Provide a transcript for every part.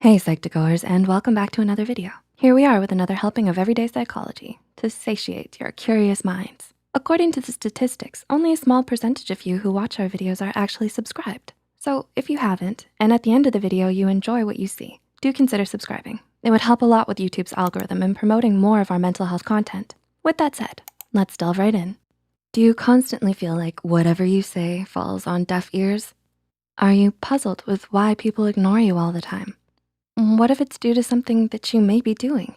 Hey Psych2Goers, and welcome back to another video. Here we are with another helping of everyday psychology to satiate your curious minds. According to the statistics, only a small percentage of you who watch our videos are actually subscribed. So if you haven't, and at the end of the video you enjoy what you see, do consider subscribing. It would help a lot with YouTube's algorithm in promoting more of our mental health content. With that said, let's delve right in. Do you constantly feel like whatever you say falls on deaf ears? Are you puzzled with why people ignore you all the time? What if it's due to something that you may be doing?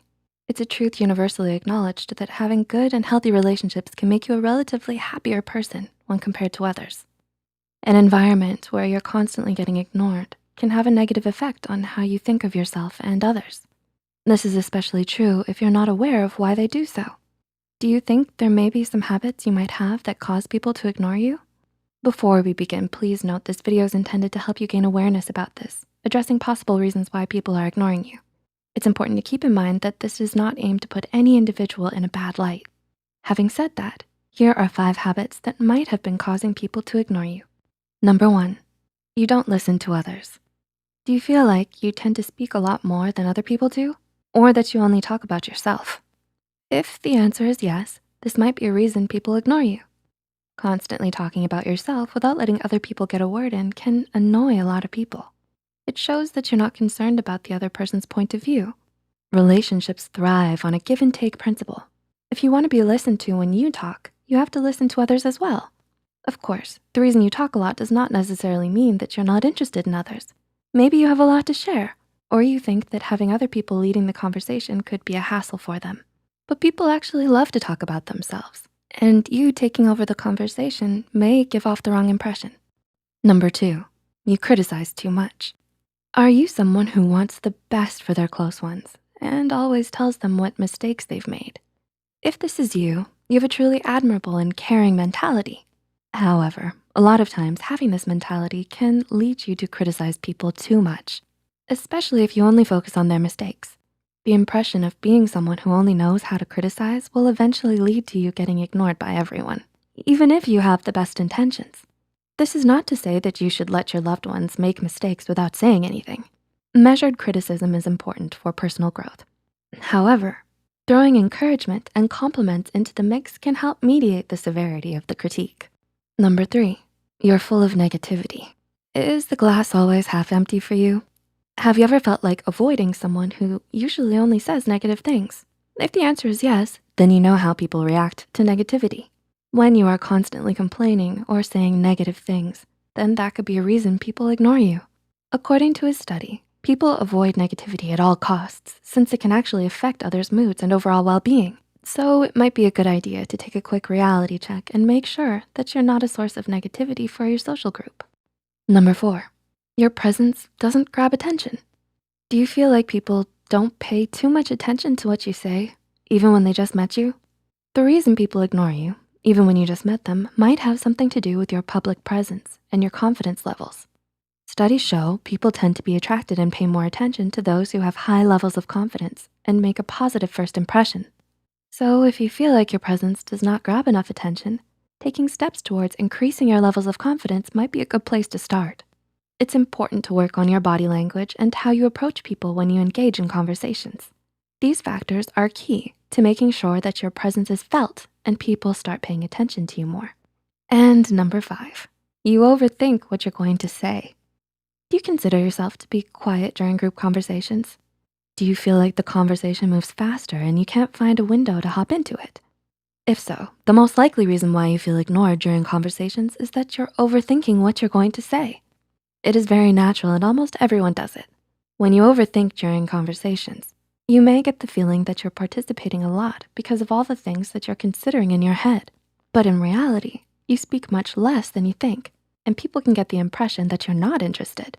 It's a truth universally acknowledged that having good and healthy relationships can make you a relatively happier person when compared to others. An environment where you're constantly getting ignored can have a negative effect on how you think of yourself and others. This is especially true if you're not aware of why they do so. Do you think there may be some habits you might have that cause people to ignore you? Before we begin, please note this video is intended to help you gain awareness about this, addressing possible reasons why people are ignoring you. It's important to keep in mind that this is not aimed to put any individual in a bad light. Having said that, here are 5 habits that might have been causing people to ignore you. Number 1, you don't listen to others. Do you feel like you tend to speak a lot more than other people do? Or that you only talk about yourself? If the answer is yes, this might be a reason people ignore you. Constantly talking about yourself without letting other people get a word in can annoy a lot of people. It shows that you're not concerned about the other person's point of view. Relationships thrive on a give and take principle. If you wanna be listened to when you talk, you have to listen to others as well. Of course, the reason you talk a lot does not necessarily mean that you're not interested in others. Maybe you have a lot to share, or you think that having other people leading the conversation could be a hassle for them. But people actually love to talk about themselves, and you taking over the conversation may give off the wrong impression. Number 2, you criticize too much. Are you someone who wants the best for their close ones and always tells them what mistakes they've made? If this is you, you have a truly admirable and caring mentality. However, a lot of times having this mentality can lead you to criticize people too much, especially if you only focus on their mistakes. The impression of being someone who only knows how to criticize will eventually lead to you getting ignored by everyone, even if you have the best intentions. This is not to say that you should let your loved ones make mistakes without saying anything. Measured criticism is important for personal growth. However, throwing encouragement and compliments into the mix can help mediate the severity of the critique. Number 3, you're full of negativity. Is the glass always half empty for you? Have you ever felt like avoiding someone who usually only says negative things? If the answer is yes, then you know how people react to negativity. When you are constantly complaining or saying negative things, then that could be a reason people ignore you. According to a study, people avoid negativity at all costs since it can actually affect others' moods and overall well-being. So it might be a good idea to take a quick reality check and make sure that you're not a source of negativity for your social group. Number 4, your presence doesn't grab attention. Do you feel like people don't pay too much attention to what you say, even when they just met you? The reason people ignore you, even when you just met them, might have something to do with your public presence and your confidence levels. Studies show people tend to be attracted and pay more attention to those who have high levels of confidence and make a positive first impression. So if you feel like your presence does not grab enough attention, taking steps towards increasing your levels of confidence might be a good place to start. It's important to work on your body language and how you approach people when you engage in conversations. These factors are key to making sure that your presence is felt and people start paying attention to you more. And number 5, you overthink what you're going to say. Do you consider yourself to be quiet during group conversations? Do you feel like the conversation moves faster and you can't find a window to hop into it? If so, the most likely reason why you feel ignored during conversations is that you're overthinking what you're going to say. It is very natural and almost everyone does it. When you overthink during conversations, you may get the feeling that you're participating a lot because of all the things that you're considering in your head. But in reality, you speak much less than you think, and people can get the impression that you're not interested.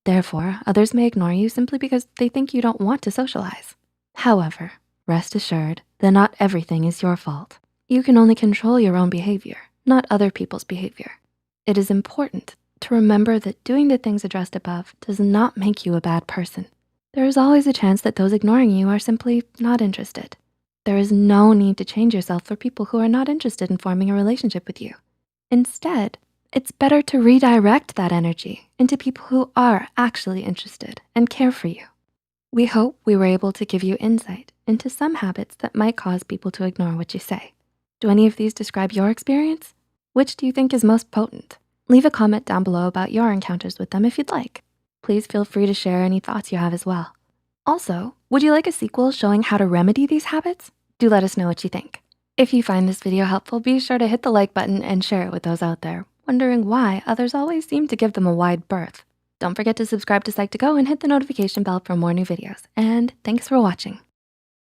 Therefore, others may ignore you simply because they think you don't want to socialize. However, rest assured that not everything is your fault. You can only control your own behavior, not other people's behavior. It is important to remember that doing the things addressed above does not make you a bad person. There is always a chance that those ignoring you are simply not interested. There is no need to change yourself for people who are not interested in forming a relationship with you. Instead, it's better to redirect that energy into people who are actually interested and care for you. We hope we were able to give you insight into some habits that might cause people to ignore what you say. Do any of these describe your experience? Which do you think is most potent? Leave a comment down below about your encounters with them if you'd like. Please feel free to share any thoughts you have as well. Also, would you like a sequel showing how to remedy these habits? Do let us know what you think. If you find this video helpful, be sure to hit the like button and share it with those out there wondering why others always seem to give them a wide berth. Don't forget to subscribe to Psych2Go and hit the notification bell for more new videos. And thanks for watching.